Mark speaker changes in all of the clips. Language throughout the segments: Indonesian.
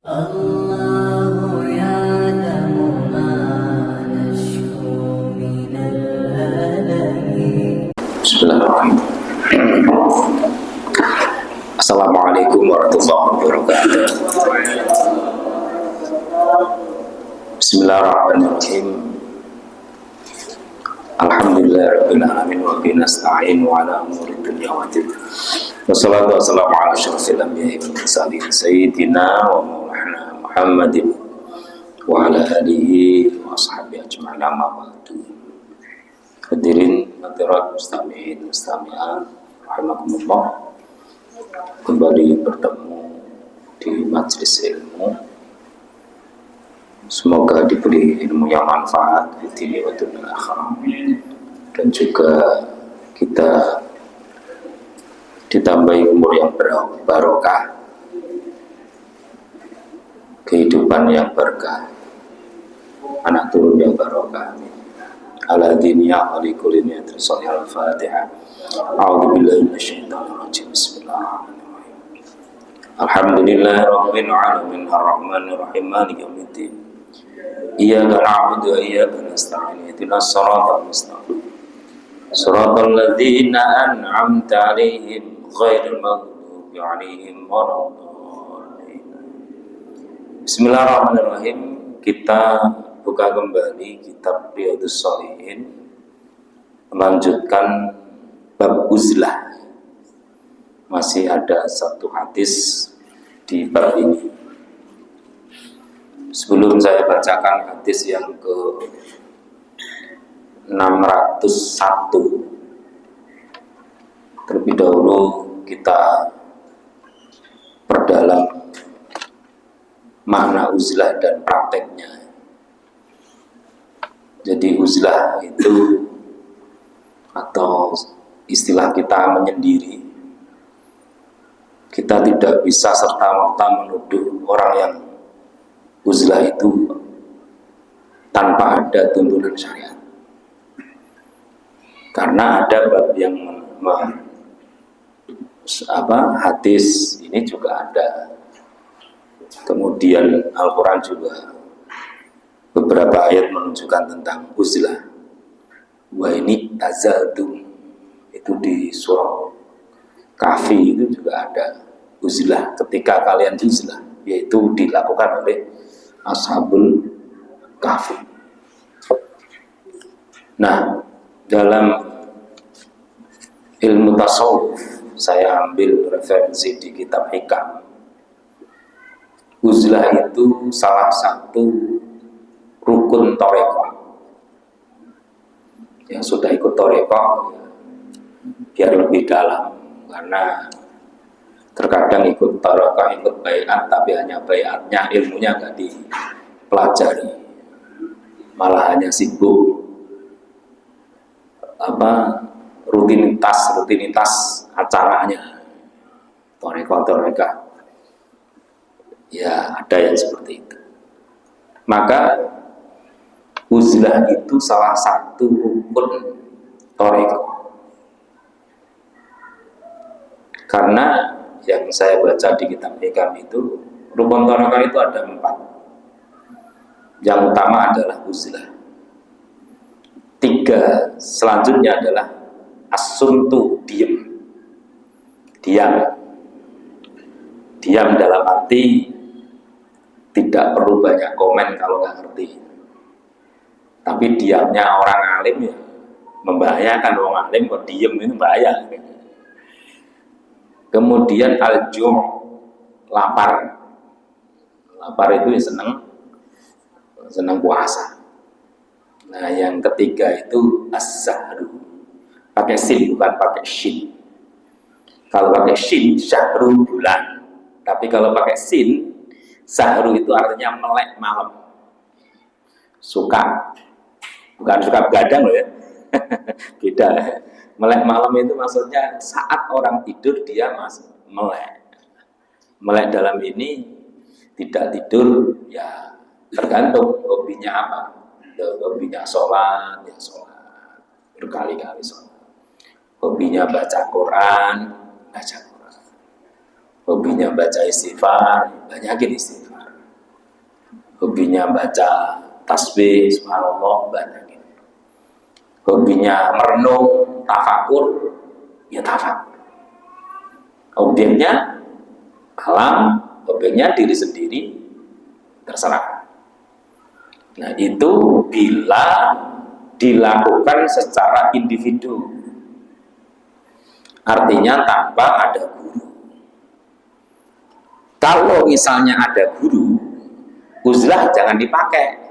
Speaker 1: الله يعلم ما نشكو من الألم.
Speaker 2: Bismillahirrahmanirrahim. Assalamualaikum warahmatullahi wabarakatuh. Bismillahirrahmanirrahim. Alhamdulillahirabbil alamin wa bihi nasta'in wa ala umuri dunya waddin. Wassalatu wassalamu ala asyrofil anbiya'i wal mursalin sayyidina wa maulana Muhammadin wa ala alihi wa ashabihi ajma'in amma ba'du. Hadirin hadirat mustami'in mustami'at rahimakumullah, kembali bertemu di majelis ilmu. Semoga diberi ilmu yang manfaat di dunia wa dunia akhirat, dan juga kita ditambahi umur yang barokah, kehidupan yang berkah, anak turun yang barokah. Ala diniyah alikulinya tersoli al-fatihah. A'udzubillahi minasyaitonirrajim. Bismillahirrahmanirrahim. Alhamdulillahi rabbil alamin arrahmanirrahim maliki yaumiddin. Iyyaka na'budu wa iyyaka nasta'in. Ihdinas siratal mustaqim. Siratal ladzina an'amta 'alaihim ghairil maghdubi 'alaihim waladdallin. Bismillahirrahmanirrahim. Kita buka kembali kitab Riyadhus Shalihin, melanjutkan bab uzlah. Masih ada satu hadis di bab ini. Sebelum saya bacakan hadis yang ke 601, terlebih dahulu kita perdalam makna uzlah dan prakteknya. Jadi uzlah itu, atau istilah kita menyendiri, kita tidak bisa serta-merta menuduh orang yang uzlah itu tanpa ada tuntunan syariat. Karena ada bab yang hadis ini juga ada. Kemudian Al-Quran juga beberapa ayat menunjukkan tentang uzlah. Wa ini tazadum, itu di surah Kahfi itu juga ada uzlah, ketika kalian uzlah, yaitu dilakukan oleh Ashabul Kahfi. Nah, dalam ilmu tasawuf saya ambil referensi di kitab Hikam. Uzlah itu salah satu rukun thariqah. Yang sudah ikut thariqah biar lebih dalam, karena terkadang ikut thariqah, ikut baiat, tapi hanya baiatnya, ilmunya nggak dipelajari, malah hanya sibuk rutinitas acaranya, thariqah. Ya, ada yang seperti itu. Maka uzlah itu salah satu rukun thariqah. Karena yang saya baca di kitab Hikam itu, rukun thariqah itu ada 4. Yang utama adalah uzlah. 3 selanjutnya adalah as-sumtu, diam dalam arti tidak perlu banyak komen kalau nggak ngerti. Tapi diamnya orang alim ya membahayakan. Orang alim kok diem itu bahaya. Kemudian al-ju', lapar itu ya senang puasa. Nah, yang ketiga itu as-sahru, pakai sin bukan pakai shin. Kalau pakai shin, syahru bulan. Tapi kalau pakai sin, sahru itu artinya melek malam. Bukan suka begadang loh ya. Beda. Melek malam itu maksudnya saat orang tidur dia masih melek. Melek dalam ini tidak tidur, ya tergantung hobinya apa. Hobinya sholat, ya sholat berkali-kali sholat. Hobinya baca Quran. Hobinya baca istighfar, banyakin istighfar. hobinya baca tasbih, subhanallah, banyak. Hobinya merenung, tafakur, ya tafakur. Objeknya alam, objeknya diri sendiri, terserah. Nah itu bila dilakukan secara individu, artinya tanpa ada guru. Kalau misalnya ada guru, uzlah jangan dipakai.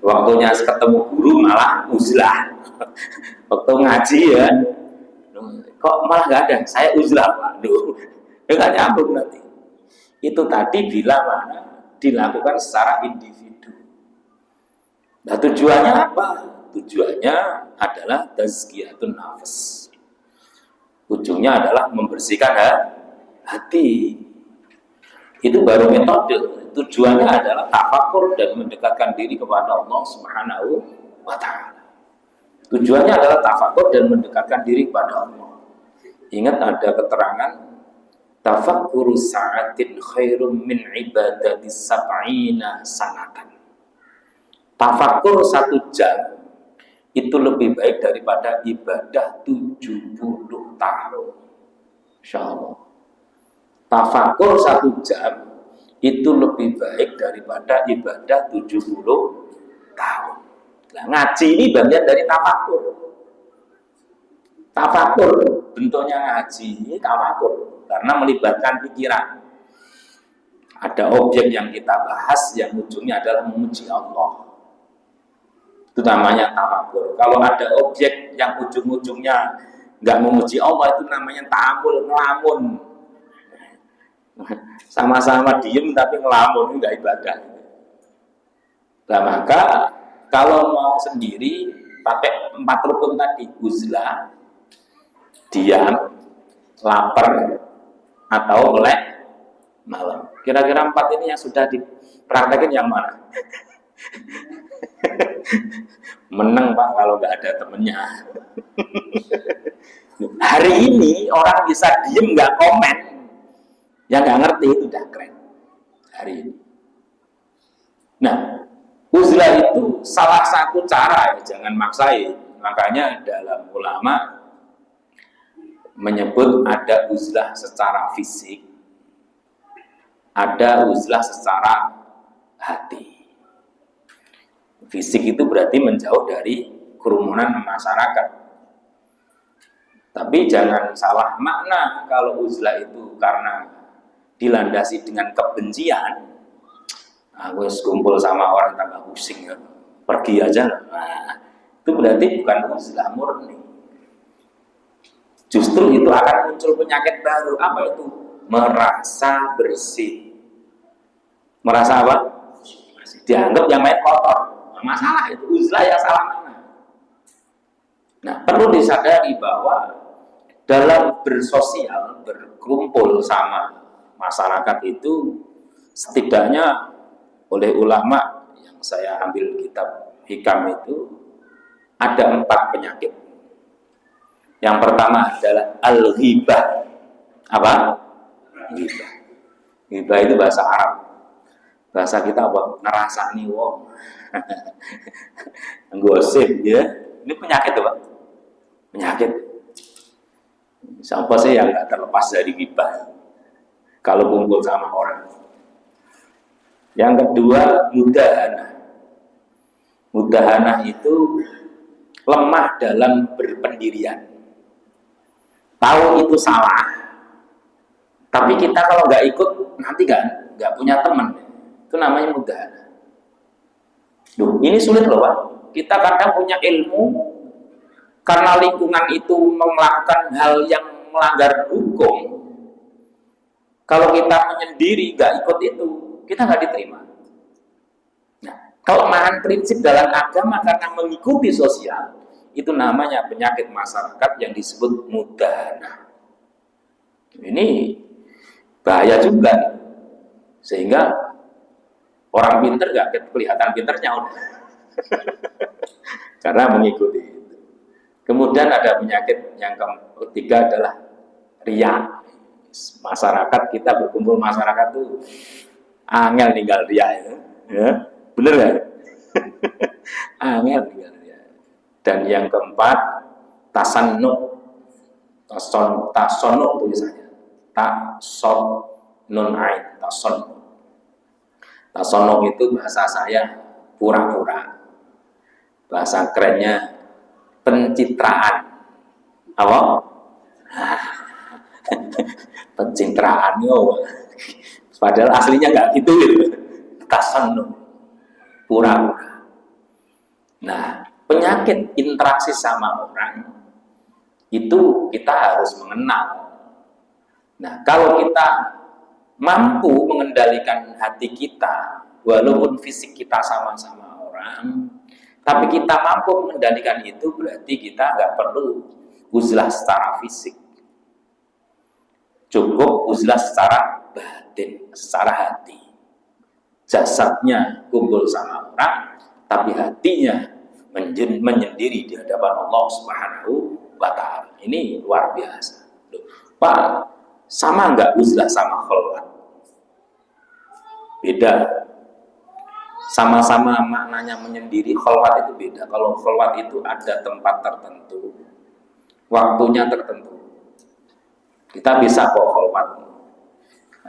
Speaker 2: Waktunya ketemu guru malah uzlah. Waktu ngaji ya, kok malah nggak ada, saya uzlah Pak. Nggak nyambung nanti. Itu tadi bila mana dilakukan secara individu. Nah tujuannya apa? Tujuannya adalah tazkiyatun nafas. Ujungnya adalah membersihkan hati. Itu baru metode. Tujuannya adalah tafakur dan mendekatkan diri kepada Allah Subhanahu wa Ta'ala. Tujuannya adalah tafakur dan mendekatkan diri kepada Allah. Ingat ada keterangan tafakkuru sa'atin khairum min ibadati sab'ina sanatan. Tafakur 1 jam itu lebih baik daripada ibadah 70 tahun. Insyaallah. Tafakur 1 jam itu lebih baik daripada ibadah 70 tahun. Nah, ngaji ini bagian dari tafakur. Tafakur bentuknya ngaji ini tafakur karena melibatkan pikiran. Ada objek yang kita bahas yang ujungnya adalah memuji Allah. Itu namanya tafakur. Kalau ada objek yang ujung-ujungnya nggak memuji Allah, itu namanya ta'amul, ngelamun. Sama-sama diem tapi ngelamun, nggak ibadah. Nah maka kalau mau sendiri pakai 4 rukun tadi, uzlah, diam, lapar, atau melek malam. Kira-kira 4 ini yang sudah dipraktekin yang mana? Menang Pak kalau nggak ada temennya. Hari ini orang bisa diem nggak komen, yang nggak ngerti itu udah keren hari ini. Nah, uzlah itu salah satu cara, jangan maksain. Makanya dalam ulama menyebut ada uzlah secara fisik, ada uzlah secara hati. Fisik itu berarti menjauh dari kerumunan masyarakat. Tapi jangan salah makna kalau uzlah itu karena dilandasi dengan kebencian. Aku kumpul sama orang tambah pusing ya. Pergi aja. Nah, itu berarti bukan uzlah murni. Justru itu akan muncul penyakit baru. Apa itu? Merasa bersih. Merasa apa? Bersih. Dianggap yang main kotor. Masalah itu uzlah yang salah mana. Nah, perlu disadari bahwa dalam bersosial, berkumpul sama masyarakat itu setidaknya oleh ulama yang saya ambil kitab hikam itu ada 4 penyakit. Yang pertama adalah al-ghibah. Apa? Ghibah. Ghibah itu bahasa Arab. Bahasa kita apa? Ngerasani wong. Gosip ya. Ini penyakit Pak. Penyakit. Siapa sih yang nggak terlepas dari ghibah kalau kumpul sama orang? Yang kedua, mudahanah. Mudahanah itu lemah dalam berpendirian. Tahu itu salah, tapi kita kalau nggak ikut nanti nggak punya teman. Itu namanya mudahanah. Duh, ini sulit loh Pak. Kita kadang punya ilmu karena lingkungan itu melakukan hal yang melanggar hukum. Kalau kita menyendiri nggak ikut itu, kita nggak diterima. Nah, kelemahan prinsip dalam agama karena mengikuti sosial itu namanya penyakit masyarakat yang disebut mudahanah. Ini bahaya juga, sehingga orang pinter nggak kelihatan pinternya udah. Karena mengikuti itu. Kemudian ada penyakit yang ketiga adalah riya. Masyarakat kita berkumpul masyarakat tuh angel tinggal riya itu. Ya, bener ya? Angel ya. Dan yang keempat, tasannu. Tasonnu tulisannya. Tason nun ain, tasannu. Tasannu itu bahasa saya pura-pura. Bahasa kerennya pencitraan. Apa? Pencitraan yo. Padahal aslinya nggak gitu. Tasannu, pura-pura. Nah, penyakit interaksi sama orang itu kita harus mengenal. Nah, kalau kita mampu mengendalikan hati kita, walaupun fisik kita sama-sama orang, tapi kita mampu mengendalikan itu, berarti kita nggak perlu uzlah secara fisik. Cukup uzlah secara batin, secara hati. Jasadnya kumpul sama orang, tapi hatinya menyendiri di hadapan Allah Subhanahu wa Ta'ala. Ini luar biasa. Loh, Pak, sama nggak uzlah sama khalwat? Beda. Sama-sama maknanya menyendiri, khalwat itu beda. Kalau khalwat itu ada tempat tertentu, waktunya tertentu. Kita bisa kok khalwat.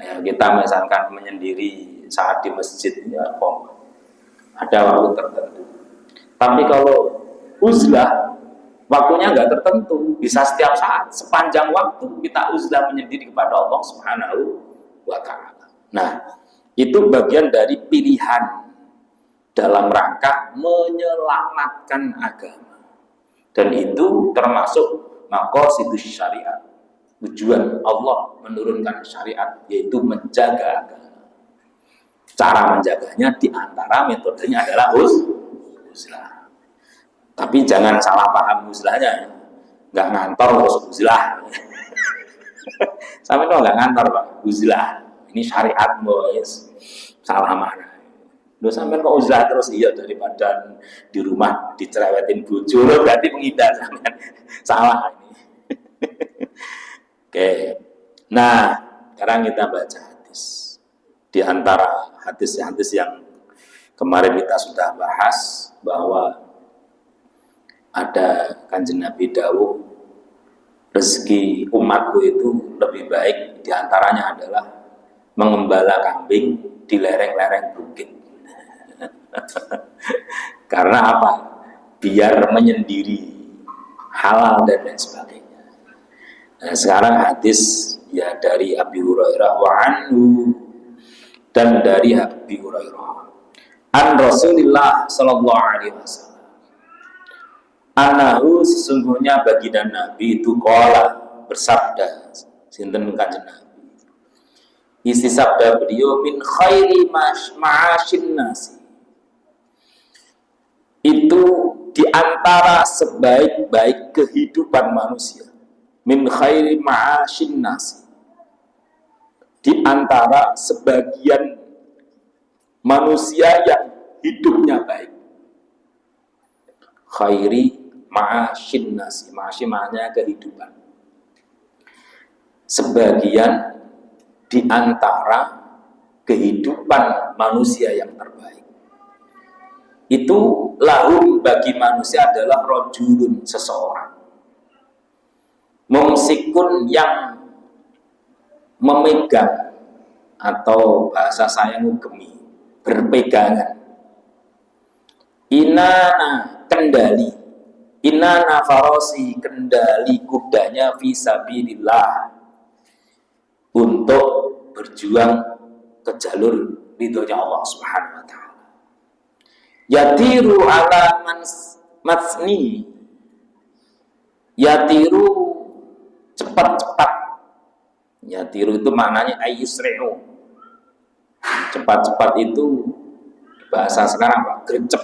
Speaker 2: Ya, kita misalkan menyendiri saat di masjid, ya kok ada waktu tertentu. Tapi kalau uzlah, waktunya nggak tertentu, bisa setiap saat, sepanjang waktu kita uzlah menyendiri kepada Allah Subhanahu wa Ta'ala. Nah, itu bagian dari pilihan dalam rangka menyelamatkan agama, dan itu termasuk maqasidus syariat. Tujuan Allah menurunkan syariat yaitu menjaga agama. Cara menjaganya diantara metodenya adalah uzlah. Tapi jangan salah paham uzlahnya, nggak ngantor terus uzlah. Sampai itu nggak ngantor Pak, uzlah. Ini syariat boys, salah mana? Lu sampai kok uzlah terus, iya, daripada di rumah dicerewetin bojo, berarti menghindar sampai salah ini. Oke, nah sekarang kita baca hadis. Di antara hadis-hadis yang kemarin kita sudah bahas, bahwa ada Kanjeng Nabi dawuh, rezeki umatku itu lebih baik diantaranya adalah mengembala kambing di lereng-lereng bukit. Karena apa? Biar menyendiri, halal dan lain sebagainya. Nah, sekarang hadis ya dari Abi Hurairah wa anhu, dan dari Abi Hurairah an Rasulillah sallallahu alaihi wasallam, anahu, sesungguhnya baginda Nabi itu qala, bersabda, sinten Kanjeng Nabi, isi sabda beliau, min khairi ma'asyin nasi, itu diantara sebaik-baik kehidupan manusia. Min khairi ma'asyin nasi, di antara sebagian manusia yang hidupnya baik. Khairi ma'asyin nasi, ma'asyin maknanya kehidupan. Sebagian di antara kehidupan manusia yang terbaik. Itu lahum, bagi manusia adalah rajulun, seseorang. Mumsikun, yang memegang, atau bahasa saya ngugemi, berpegangan. Inana, kendali. Inana farosi, kendali kudanya fisabilillah, untuk berjuang ke jalur ridhonya Allah Subhanahu wa Ta'ala. Yatiru ala matsni, yatiru cepat-cepat. Yatiru itu maknanya ayyusri'u, cepat-cepat itu bahasa sekarang Pak, gercep,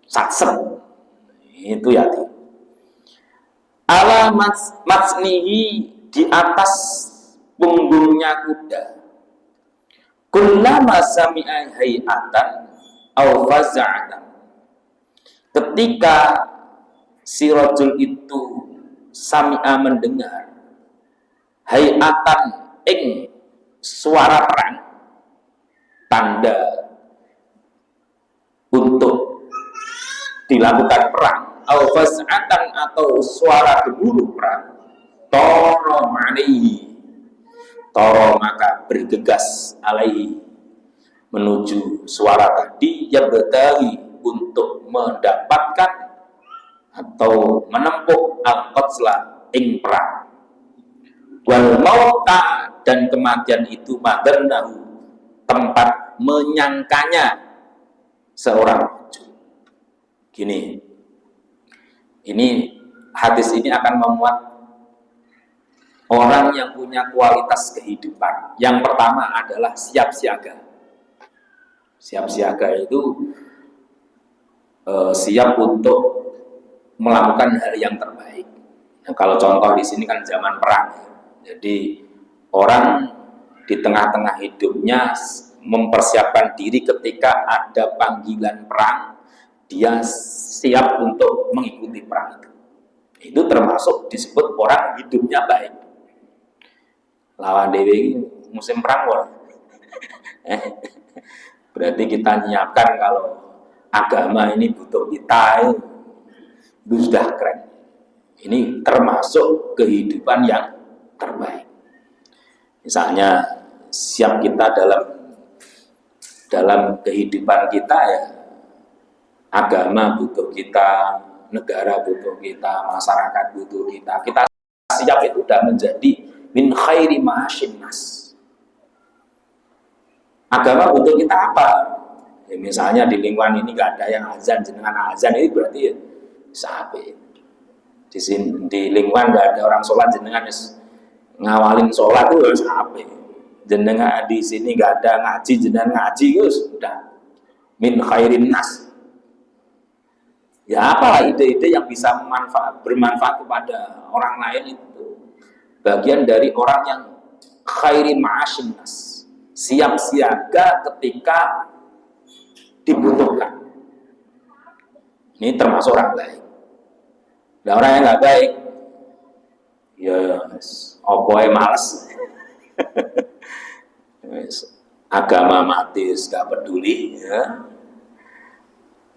Speaker 2: satsep, itu yatiru. Ala matsnihi, di atas punggungnya kuda. Kullama sami'a hay'atan aw faza'atan, ketika si rajul itu sami'a, mendengar, hay'atan, ing suara perang, tanda dilakukan perang, au fas'atan atau suara gemuruh perang, toro alaihi, toro maka bergegas alaihi menuju suara tadi, yang berdali untuk mendapatkan atau menempuh al-qatla ing perang, wal mauta dan kematian itu madannahu tempat menyangkanya seorang rajul. Gini, ini hadis ini akan memuat orang yang punya kualitas kehidupan. Yang pertama adalah siap siaga. Siap siaga itu siap untuk melakukan hal yang terbaik. Nah, kalau contoh di sini kan zaman perang, jadi orang di tengah-tengah hidupnya mempersiapkan diri ketika ada panggilan perang, dia siap untuk mengikuti perang itu. Itu termasuk disebut orang hidupnya baik. Lawan dewi musim perang wah. Berarti kita menyiapkan kalau agama ini butuh kita, itu sudah keren. Ini termasuk kehidupan yang terbaik. Misalnya siap kita dalam kehidupan kita ya, agama butuh kita, negara butuh kita, masyarakat butuh kita. Kita siap itu sudah menjadi min khairi ma'asyin nas. Agama butuh kita apa? Ya, misalnya di lingkungan ini nggak ada yang azan, jenengan azan itu berarti ya sahabat. Di sini di lingkungan nggak ada orang sholat, jenengan ngawalin sholat itu harus sahabat. Jenengan di sini nggak ada ngaji, jenengan ngaji itu sudah min khairin nas. Ya apalah ide-ide yang bisa bermanfaat kepada orang lain itu bagian dari orang yang khairi ma'asyin nas, siap siaga ketika dibutuhkan. Ini termasuk orang baik. Nah, orang yang nggak baik, ya opoe males, agama mati nggak peduli, ya.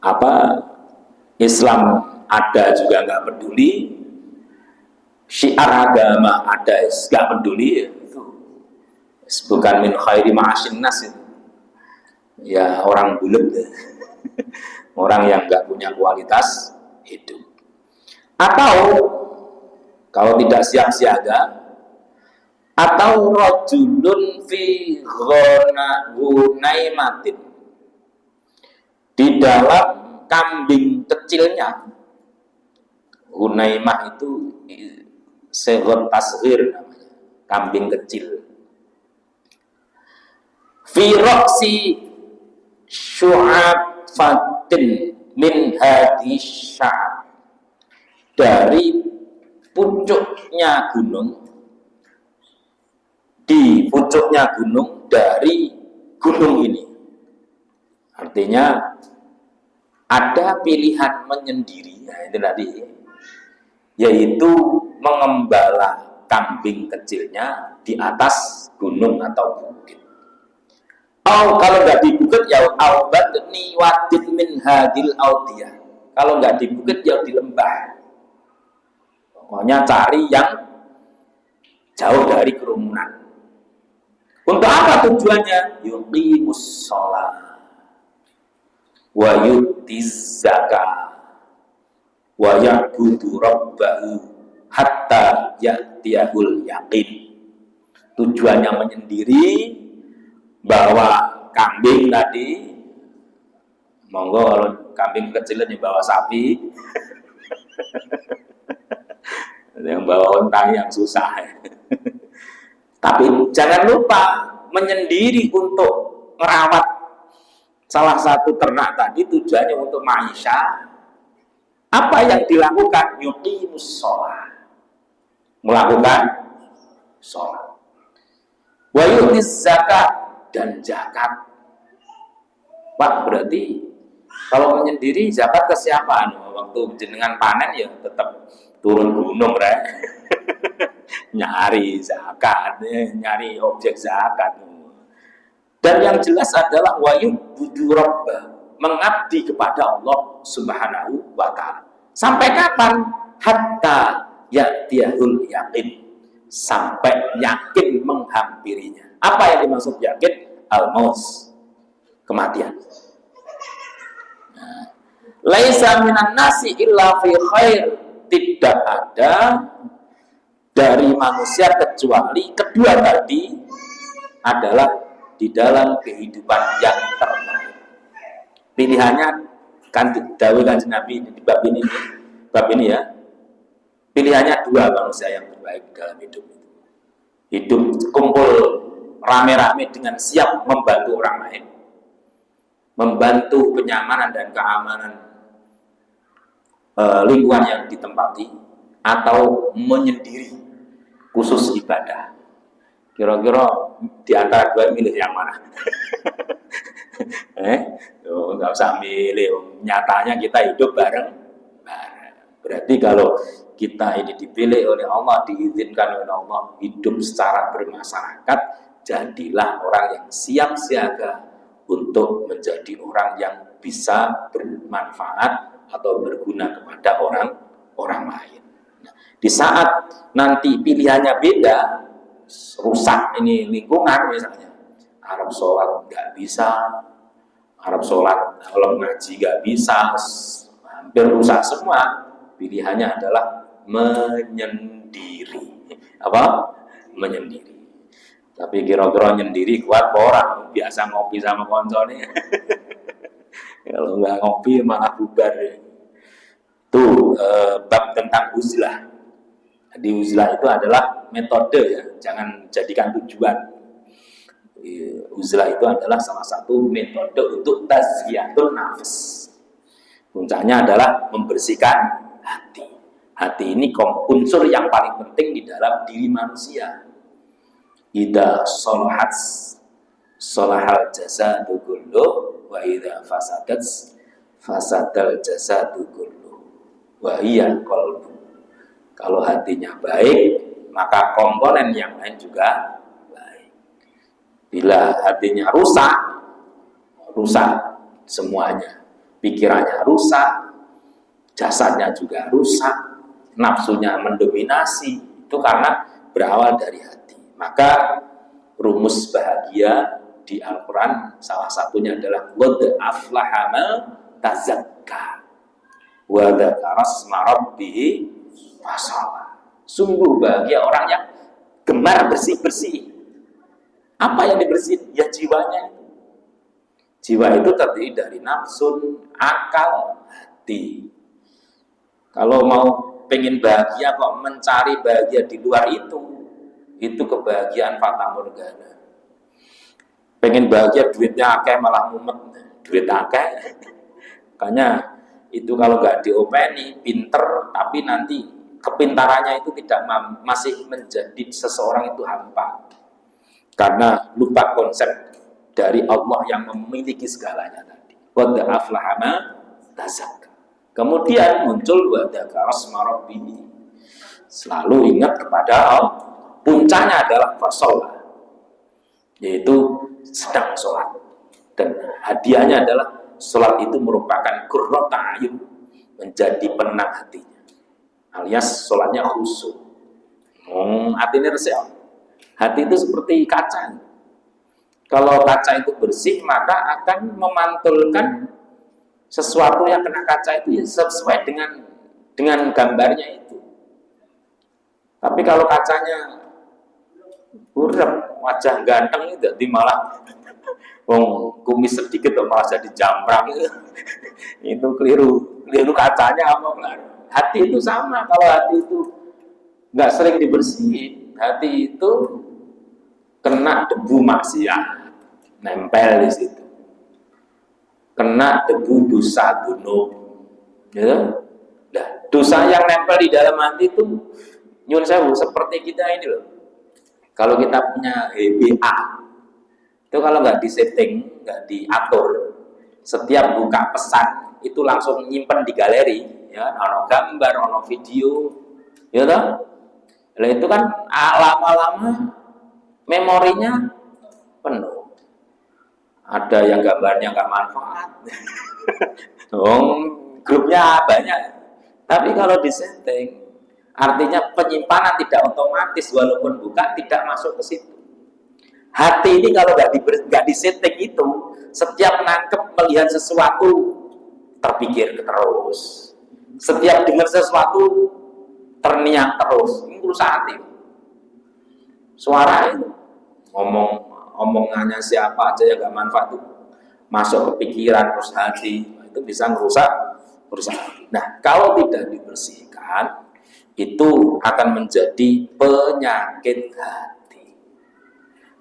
Speaker 2: Apa Islam ada juga nggak peduli, syiar agama ada nggak peduli, ya. Itu bukan min khairi ma'asyin nas itu. Ya orang bulet, orang yang nggak punya kualitas hidup. Atau kalau tidak siap siaga, atau rajulun fi ghunaimatin, di dalam kambing kecilnya. Ghunaimah itu segot tasghir namanya, kambing kecil. Fi ra'si syu'afatin min hadis sya'ab, dari pucuknya gunung, di pucuknya gunung dari gunung ini. Artinya ada pilihan menyendiri, nah itu tadi, yaitu mengembala kambing kecilnya di atas gunung atau bukit. Oh, kalau nggak di bukit ya al-batni wadid min hadil audiyah. Kalau nggak di bukit ya di lembah. Pokoknya cari yang jauh dari kerumunan. Untuk apa tujuannya? Yuqimus shalah wa yutiz zakah wa ya'budu rabbahu hatta ya'tiyahul yaqin. Tujuannya menyendiri, bawa kambing tadi, monggo kalau kambing kecilnya bawa sapi, yang bawa unta yang susah. Tapi jangan lupa menyendiri untuk merawat salah satu ternak tadi, tujuannya untuk maisha. Apa yang dilakukan? Yuqimus shalah, melakukan sholat. Wa yutiz zakat, dan zakat. Pak, berarti kalau menyendiri zakat ke siapa? Waktu jenengan panen ya tetap turun gunung, rek. Nyari zakat, nyari objek zakat. Dan yang jelas adalah wayu budu rabbah, mengabdi kepada Allah Subhanahu wa taala. Sampai kapan? Hatta ya'tiyahul yaqin. Sampai yakin menghampirinya. Apa yang dimaksud yakin? Al-maut, kematian. Laisa minan nasi illa fi khair. Tidak ada dari manusia kecuali kedua tadi adalah di dalam kehidupan yang terbaik. Pilihannya kan dawuh Kanjeng Nabi di bab ini ya. Pilihannya dua manusia yang terbaik dalam hidup itu. Hidup kumpul rame-rame dengan siap membantu orang lain, membantu kenyamanan dan keamanan lingkungan yang ditempati, atau menyendiri khusus ibadah. Kira-kira di antara dua milih yang mana? Nggak usah milih, nyatanya kita hidup bareng. Berarti kalau kita ini dipilih oleh Allah, diizinkan oleh Allah hidup secara bermasyarakat, jadilah orang yang siap siaga untuk menjadi orang yang bisa bermanfaat atau berguna kepada orang lain. Nah, di saat nanti pilihannya beda, rusak ini lingkungan misalnya, Arab sholat nggak bisa, Arab sholat kalau ngaji nggak bisa, hampir rusak semua. Pilihannya adalah menyendiri. Apa? Menyendiri. Tapi kira-kira nyendiri kuat orang, biasa ngopi sama koncone. Kalau nggak ngopi malah bubar. Itu bab tentang uzlah. Di uzlah itu adalah metode ya, jangan jadikan tujuan. Uzlah itu adalah salah satu metode untuk tazkiyatun nafs. Puncaknya adalah membersihkan hati. Hati ini unsur yang paling penting di dalam diri manusia. Idza sholahat sholahal jasadu kulluh wa idza fasadat fasadal jasadu kulluh wa hiya qalbu. Kalau hatinya baik, maka komponen yang lain juga baik. Bila hatinya rusak, rusak semuanya. Pikirannya rusak, jasadnya juga rusak, nafsunya mendominasi. Itu karena berawal dari hati. Maka rumus bahagia di Al-Quran salah satunya adalah qad aflaha man tazakka wa dzakara asma rabbih fasalla. Sungguh bahagia orang yang gemar bersih-bersih. Apa yang dibersihin? Ya jiwanya itu. Jiwa itu terdiri dari nafsu, akal, hati. Kalau mau pengen bahagia kok mencari bahagia di luar itu kebahagiaan fata morgana. Pengen bahagia duitnya akeh malah mumet, duit akeh. Makanya itu kalau nggak diopeni, pinter tapi nanti kepintarannya itu tidak masih menjadi seseorang itu hampa. Karena lupa konsep dari Allah yang memiliki segalanya tadi. Qad aflaha man tazakka. Kemudian muncul wa dzakara asma rabbih. Selalu ingat kepada Allah. Puncaknya adalah fasholah, yaitu sedang sholat. Dan hadiahnya adalah sholat itu merupakan qurrata ayun, menjadi penenang hatinya. Alias sholatnya khusyuk. Hatinya resik. Hati itu seperti kaca. Kalau kaca itu bersih, maka akan memantulkan sesuatu yang kena kaca itu ya sesuai dengan gambarnya itu. Tapi kalau kacanya burem, wajah ganteng itu jadi malah kumis sedikit malah jadi jambrang itu keliru kacanya apa? Hati itu sama, kalau hati itu nggak sering dibersihin, hati itu kena debu maksiat, nempel di situ. Kena debu dosa gunung, ya. Nah, dosa yang nempel di dalam hati itu, nyun sewu seperti kita ini loh. Kalau kita punya HBA, itu kalau nggak disetting, nggak diatur, setiap buka pesan itu langsung nyimpen di galeri, ya, ono gambar, ono video, ya toh. Nah, itu kan lama-lama memorinya penuh. Ada yang gambarnya nggak manfaat, Grupnya banyak. Tapi kalau disetting, artinya penyimpanan tidak otomatis, walaupun buka tidak masuk ke situ. Hati ini kalau nggak disetting itu, setiap nangkep melihat sesuatu terpikir terus, setiap dengar sesuatu terniat terus. Ini urusan hati. Suara itu, omongannya siapa aja yang gak manfaat itu masuk ke pikiran terus hati, itu bisa merusak. Nah, kalau tidak dibersihkan, itu akan menjadi penyakit hati.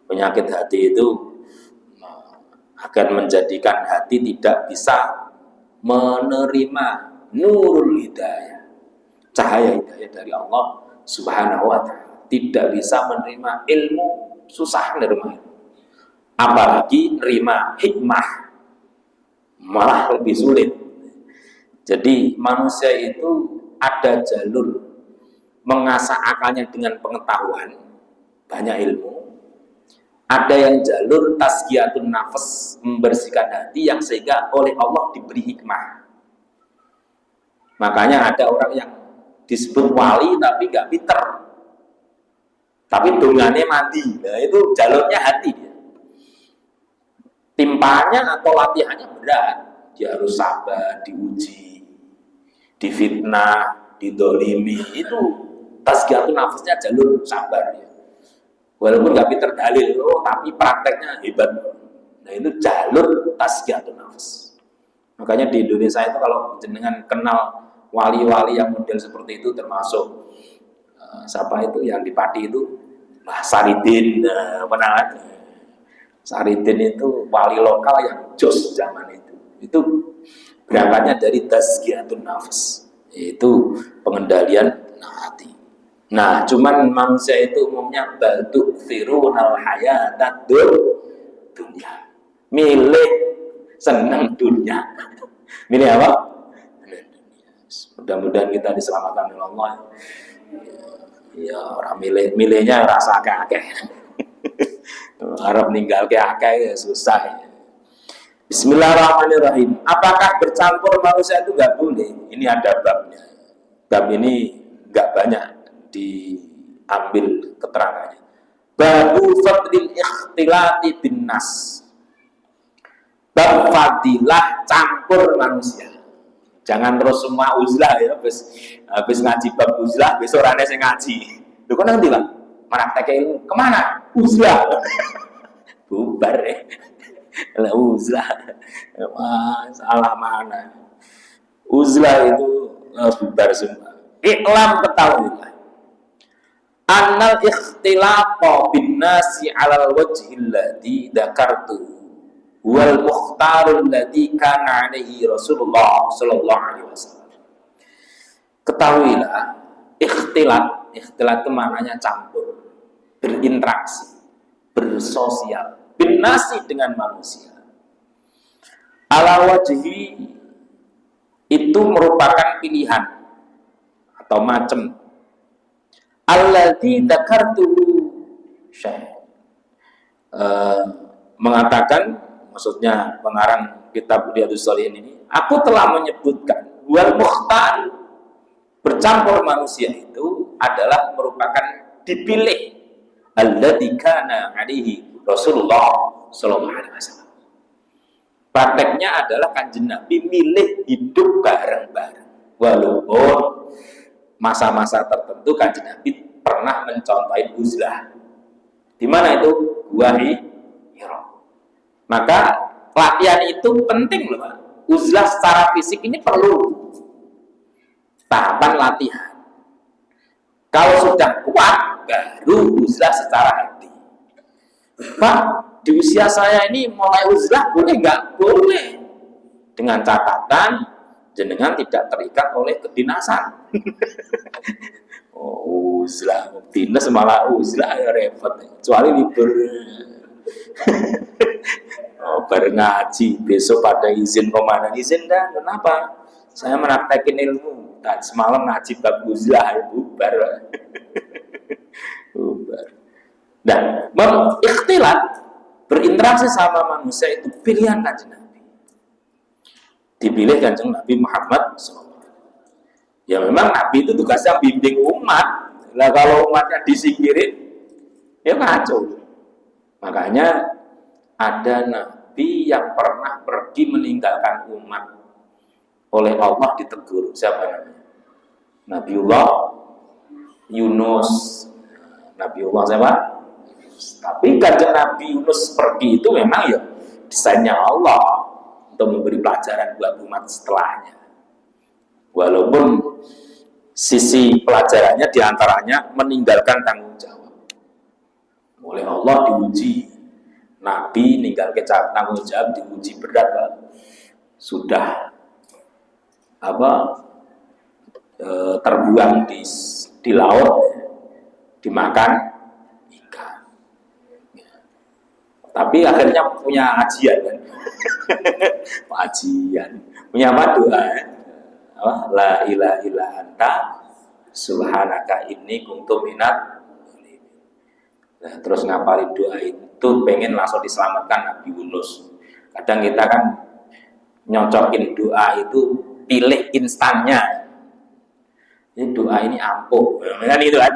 Speaker 2: Penyakit hati itu akan menjadikan hati tidak bisa menerima nurul hidayah, cahaya hidayah dari Allah Subhanahu wa ta'ala. Tidak bisa menerima ilmu, susah menerima ilmu. Apalagi menerima hikmah, malah lebih sulit. Jadi manusia itu ada jalur mengasah akalnya dengan pengetahuan, banyak ilmu. Ada yang jalur tazkiyatun nafas, membersihkan hati, yang sehingga oleh Allah diberi hikmah. Makanya ada orang yang disebut wali tapi gak pinter, tapi dongane mandi. Nah, itu jalurnya hati dia. Timpanya atau latihannya berat, dia harus sabar, diuji, difitnah, didolimi. Itu tazkiyatun nafasnya jalur sabar ya. Walaupun nggak pinter dalil, tapi prakteknya hebat. Nah, itu jalur tazkiyatun nafas. Makanya di Indonesia itu kalau jenengan kenal wali-wali yang model seperti itu, termasuk siapa itu yang di Pati itu, Saridin, pernah. Saridin itu wali lokal yang jos zaman itu. Itu berangkatnya dari tazkiyatun nafas, yaitu pengendalian hati. Nah, cuman manusia itu umumnya batu firunal hayatad dunya. Milih senang dunia. Milih apa? Mudah-mudahan kita diselamatkan oleh Allah. Ya, orang milihnya rasa akeh. Harap meninggal ke akeh susah. Bismillahirrahmanirrahim. Apakah bercampur manusia itu nggak boleh? Ini ada babnya. Bab ini nggak banyak diambil keterangannya. Babu fadlil ikhtilati bin nas. Bab fadilah campur manusia. Jangan terus semua uzlah ya, habis ngaji bab uzlah, besok orangnya saya ngaji. Lu kan nanti lah, praktek ilmu kemana? Uzlah, bubar ya. Lah uzlah, salah mana? Uzlah itu bubar semua. Iklam ketahuilah. Annal ikhtilaqa bin nasi 'alal wajhil ladzi dzakartu wal mukhtarul ladzi kana 'alaihi Rasulullah sallallahu alaihi wasallam. Ketahuilah, ikhtilat itu maknanya campur, berinteraksi, bersosial, bin nasi dengan manusia. Ala wajhi itu merupakan pilihan atau macam. Alladzi dzakartuhu Syekh mengatakan, maksudnya pengarang kitab Riyadhus Shalihin ini, aku telah menyebutkan wal mukhtar, bercampur manusia itu adalah merupakan dipilih alladzi kana alaihi Rasulullah sallallahu alaihi wasallam. Prakteknya adalah Kanjeng Nabi milih hidup bareng-bareng, walaupun masa-masa tertentu Kanjeng Nabi pernah mencontohi uzlah. Di mana itu? Wahi Hira. Maka latihan itu penting loh, Pak. Uzlah secara fisik ini perlu tahapan latihan. Kalau sudah kuat, baru uzlah secara hati. Pak, di usia saya ini mulai uzlah boleh nggak? Boleh. Dengan catatan jenengan tidak terikat oleh kedinasan. Uzlah, dinas malah uzlah ya repot. Kecuali libur. Bareng ngaji, besok pada izin komandan, izin dah. Kenapa? Saya menaktekin ilmu. Dan semalam ngaji bab uzlah, bubar. Bubar. Dan ikhtilat, berinteraksi sama manusia itu pilihan Kanjeng Nabi. dipilih Kanjeng Nabi Muhammad SAW. Ya memang Nabi itu tugasnya bimbing umat. Lah kalau umatnya disingkirin, ya kacau. Makanya ada Nabi yang pernah pergi meninggalkan umat, oleh Allah ditegur. Siapa namanya? Nabiullah Yunus. Nabiullah siapa? Tapi Kanjeng Nabi Yunus pergi itu memang ya desainnya Allah untuk memberi pelajaran buat umat setelahnya. Walaupun sisi pelajarannya diantaranya meninggalkan tanggung jawab. Oleh Allah diuji. Nabi meninggalkan tanggung jawab diuji berat, Pak. Sudah terbuang di laut, dimakan ikan. Tapi akhirnya punya ajian kan? Ajian. Punya apa doa? La ilaha illa anta subhanaka inni kuntu minadz dzalimin. Nah, terus ngapalin doa itu pengen langsung diselamatkan Nabi Yunus. Kadang kita kan nyocokin doa itu pilih instannya. Ini doa ini ampuh, kan itu kan.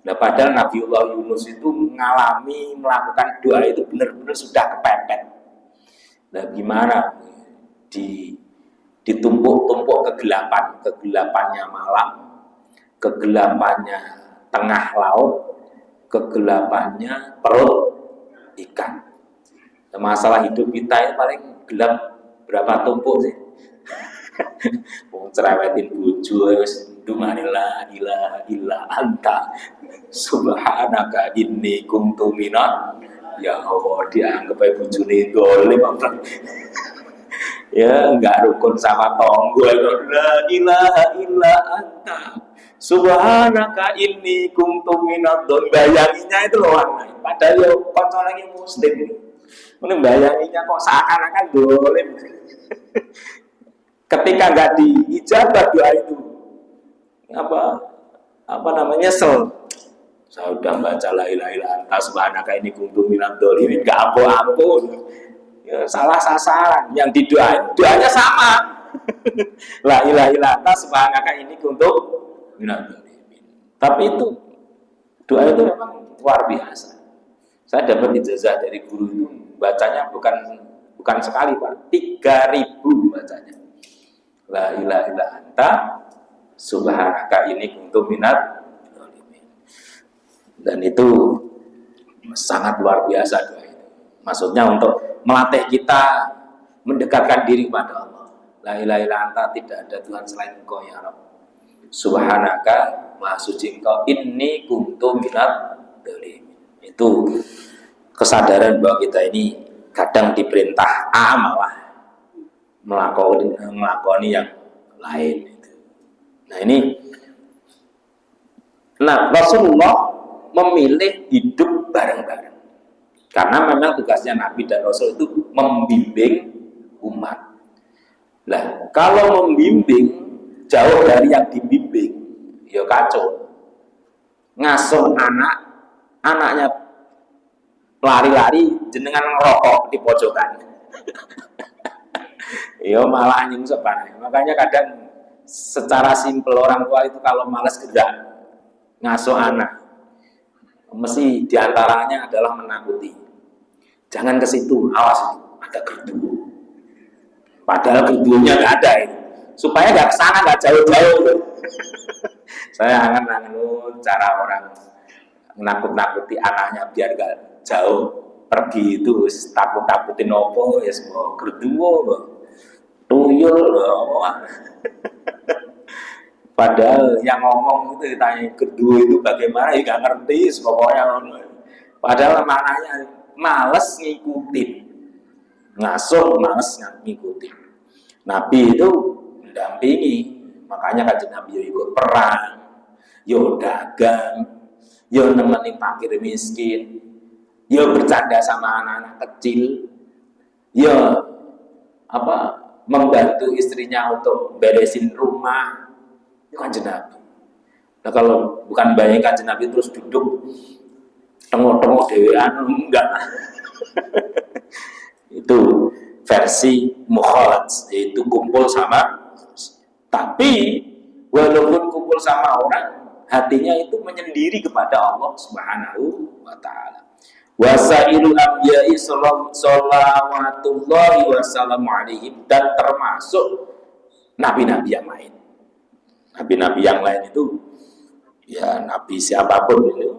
Speaker 2: Nah, padahal Nabiullah Yunus itu mengalami melakukan doa itu benar-benar sudah kepepet. Nah, gimana ditumpuk-tumpuk kegelapannya malam, kegelapannya tengah laut, kegelapannya perut ikan. Masalah hidup kita ini paling gelap berapa tumpuk sih? Wong cerewetin bojo wis ndungane la ilaha illa anta subhanaka inni kuntu minadz, ya Allah dianggap ae bojone dolim. Ya enggak rukun sama tonggo, la ilaha illa anta subhanaka inni kuntu minadz. Bayanginya itu loh, padahal ya kanca lagi muslim. Mending bayanginya kok seakan-akan dolim. Ketika nggak diijabah doa itu, apa namanya, nyesel. Saya udah baca la ilaha illa anta subhanaka inni kuntu minadz dzalimin, nggak ampun. Ya, salah sasaran. Yang didoain doanya sama. La ilaha illa anta subhanaka inni kuntu minadz dzalimin. Tapi itu doa itu memang luar biasa. Saya dapat ijazah dari guru itu, bacanya bukan sekali, Pak, 3.000 bacanya. La ilaha illa anta subhanaka inni kuntu minadz dzalimin. Dan itu sangat luar biasa doa itu. Maksudnya untuk melatih kita mendekatkan diri kepada Allah. La ilaha illa anta, tidak ada Tuhan selain Engkau ya Rabb. Subhanaka, maha suci Engkau, inni kuntu minadz dzalimin. Itu kesadaran bahwa kita ini kadang diperintah malah melakoni yang lain. Nah, Rasulullah memilih hidup bareng-bareng karena memang tugasnya Nabi dan Rasul itu membimbing umat. Nah, kalau membimbing jauh dari yang dibimbing, ya kacau. Ngasuh anaknya lari-lari, jenengan ngerokok di pojokan. Ya malah nyungsep. Makanya kadang secara simpel orang tua itu kalau malas gerak ngasuh anak, mesti diantaranya adalah menakuti. Jangan ke situ, awas itu ada gerduwo. Padahal gerduwonya nggak ada ini, supaya nggak kesana, nggak jauh-jauh. Saya angan cara orang menakut-nakuti anaknya biar nggak jauh pergi itu, takut-takutin opo ya, semua gerduwo, tuyul, padahal yang ngomong itu ditanya kedua itu bagaimana, ya nggak ngerti pokoknya. Padahal maknanya males ngikutin, ngasuh males ngikutin. Nabi itu mendampingi, makanya Kanjeng Nabi ikut perang, yo dagang, yo nemenin fakir miskin, yo bercanda sama anak-anak kecil, yo membantu istrinya untuk beresin rumah. Itu Kanjeng Nabi. Nah, kalau bukan bayang Kanjeng Nabi terus duduk tengok-tengok dewean, enggak. Itu versi mukhalat, yaitu kumpul sama manusia. Tapi walaupun kumpul sama orang, hatinya itu menyendiri kepada Allah Subhanahu wa taala. Wasailul anbiya'i sholawatullahi wassalamu alaihim, dan termasuk nabi-nabi yang lain. Nabi-nabi yang lain itu, ya nabi siapapun itu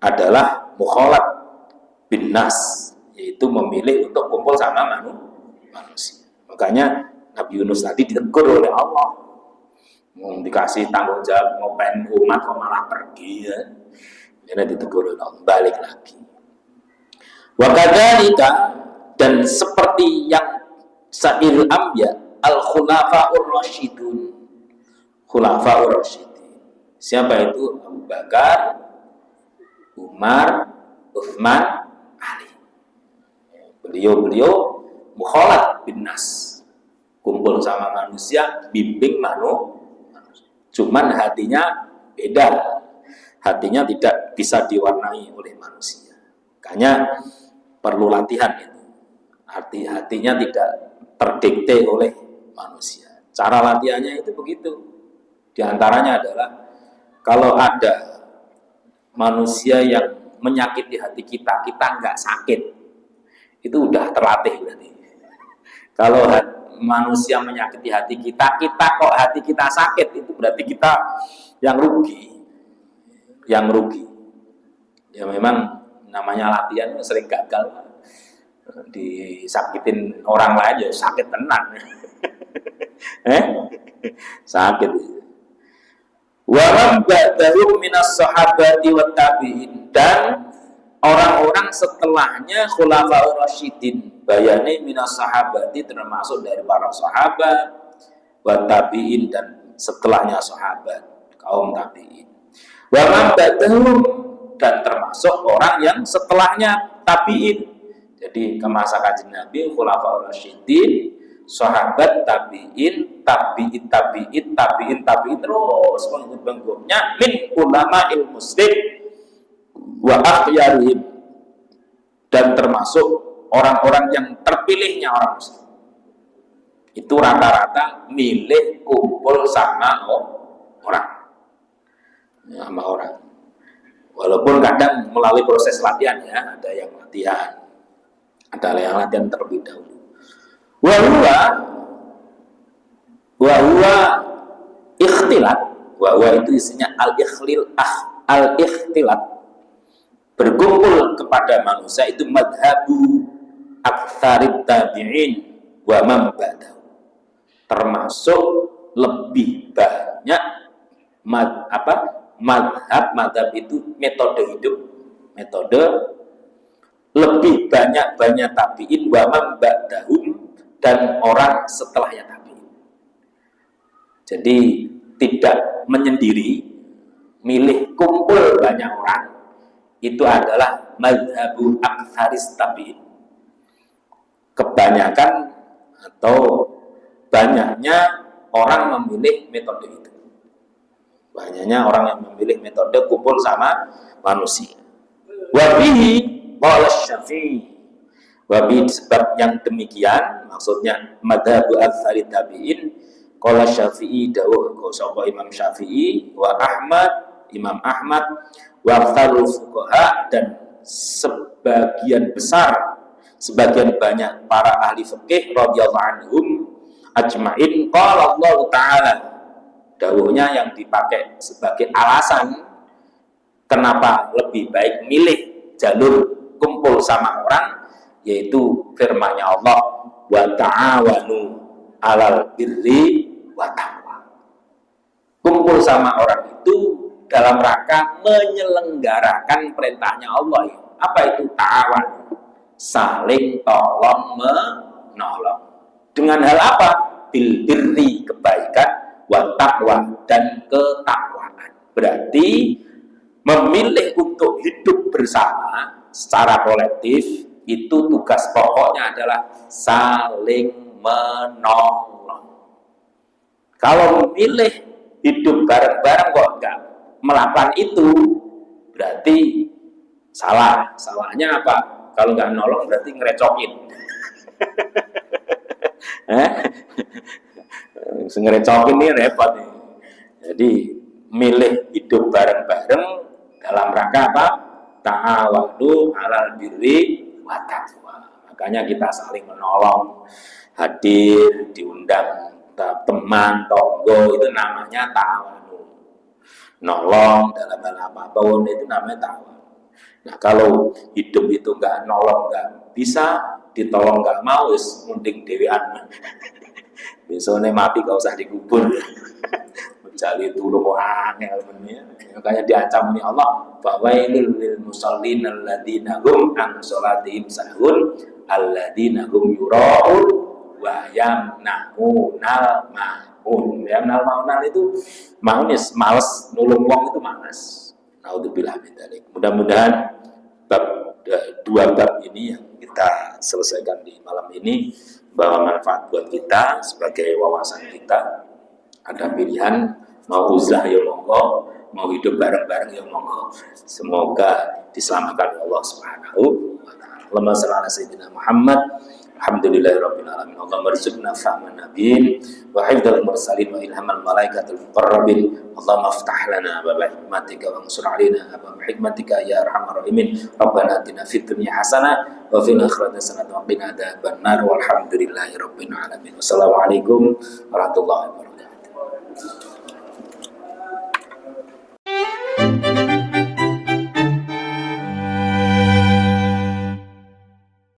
Speaker 2: adalah mukhalat bin nas, yaitu memilih untuk kumpul sama manusia. Makanya Nabi Yunus tadi ditegur oleh Allah, dikasih tanggung jawab ngopen umat kok malah pergi, ya. Ini ditegur oleh Allah, balik lagi. Wa kadzalika, dan seperti yang sa'il anbiya al-khulafa'ur rasyidun. Khulafa'ur rasyidin. Siapa itu? Abu Bakar, Umar, Utsman, Ali. Beliau mukhalat bin nas, kumpul sama manusia, bimbing manusia. Cuman hatinya beda. Hatinya tidak bisa diwarnai oleh manusia. Makanya perlu latihan itu. Hatinya tidak terdikte oleh manusia. Cara latihannya itu begitu. Di antaranya adalah kalau ada manusia yang menyakiti hati kita, kita nggak sakit, itu udah terlatih berarti. Kalau manusia menyakiti hati kita, kok hati kita sakit, itu berarti kita yang rugi. Yang rugi. Ya memang namanya latihan sering gagal. Disakitin orang lain ya sakit tenang. Sakit. Wa man ba'dahum minas sahabati wat tabi'in, dan orang-orang setelahnya khulafaur rasyidin, bayane minas sahabati termasuk dari para sahabat, wat tabi'in, dan setelahnya sahabat, kaum tabi'in. Wa man ba'dahum, dan termasuk orang yang setelahnya tabi'in. Jadi ke masa Kanjeng Nabi khulafaur rasyidin, sahabat, tabi'in, tabi'in terus pengikut-pengikutnya min ulama'il muslim wa akhyarihim, dan termasuk orang-orang yang terpilihnya orang muslim. Itu rata-rata milih kumpul sama orang. Sama orang. Walaupun kadang melalui proses latihan, ya, ada yang latihan, ada yang latihan terlebih dahulu. Wa huwa ikhtilat, wa itu isinya al-ikhtilat, berkumpul kepada manusia, itu madhabu aktsarit tabi'in wa man ba'dahu, termasuk lebih banyak madhab itu metode hidup, metode lebih banyak tabi'in wa man ba'dahum, dan orang setelahnya tabi'in. Jadi tidak menyendiri, milih kumpul banyak orang, itu adalah madhabu aktsaris tabi'in. Kebanyakan atau banyaknya orang memilih metode itu. Banyaknya orang yang memilih metode kumpul sama manusia. Wabihi qala Syafi'i, wabihi, sebab yang demikian, maksudnya madhabu aktsari tabi'in, qala Syafi'i, dawuh sapa Imam Syafi'i, wa Ahmad, Imam Ahmad, wa aktsarul fuqaha, dan sebagian banyak para ahli fikih radhiyallahu anhum ajma'in, qala Allah Ta'ala, dawuhnya yang dipakai sebagai alasan kenapa lebih baik milih jalur kumpul sama orang, yaitu firman-Nya Allah, wa ta'awanu 'alal birri wa taqwa. Kumpul sama orang itu dalam rangka menyelenggarakan perintahnya Allah. Apa itu ta'awanu? Saling tolong menolong. Dengan hal apa? Bil birri, kebaikan, wa taqwa, dan ketakwaan. Berarti memilih untuk hidup bersama secara kolektif itu tugas pokoknya adalah saling menolong. Kalau memilih hidup bareng-bareng kok enggak melakukan itu, berarti salah. Salahnya apa? Kalau enggak nolong berarti ngerecokin. Ngerecokin ini repot nih. Jadi milih hidup bareng-bareng dalam rangka apa? Ta'awanu 'alal birri wa taqwa. Makanya kita saling menolong, hadir, diundang teman, tonggo, itu namanya ta'awanu. Nolong dalam hal apapun itu namanya ta'awanu. Nah, kalau hidup itu nggak nolong, nggak bisa, ditolong nggak mau, wis munding dhewean. Besoknya mati gak usah dikubur. Mencari tulung angel bener. Makanya diancam oleh Allah, fawailul lil musallin alladzina hum an sholatihim sahun alladzina hum yura'un wa yamna'unal ma'un. Yamna'unal ma'un itu maunis, males nulung wong itu malas. Naudzubillah min dzalik. Mudah-mudahan dua bab ini yang kita selesaikan di malam ini bawa manfaat buat kita sebagai wawasan kita. Ada pilihan mau uzlah ya monggo, mau hidup bareng-bareng ya monggo. Semoga diselamatkan Allah Subhanahu wa taala. Allahumma shalli ala sayyidina Muhammad. Alhamdulillahirabbil alamin. Allahumma arzuqna fahman nabiyyin wa hifdzal mursalin wa ilhamal malaikatil muqarrabin. Allahumma iftah lana baba hikmatika wa ansur alaina baba hikmatika ya arhamar rahimin. Rabbana atina fid dunya hasanah wa fil akhirati hasanah wa qina adzabannar. Walhamdulillahirabbil alamin. Wassalamualaikum warahmatullahi wabarakatuh.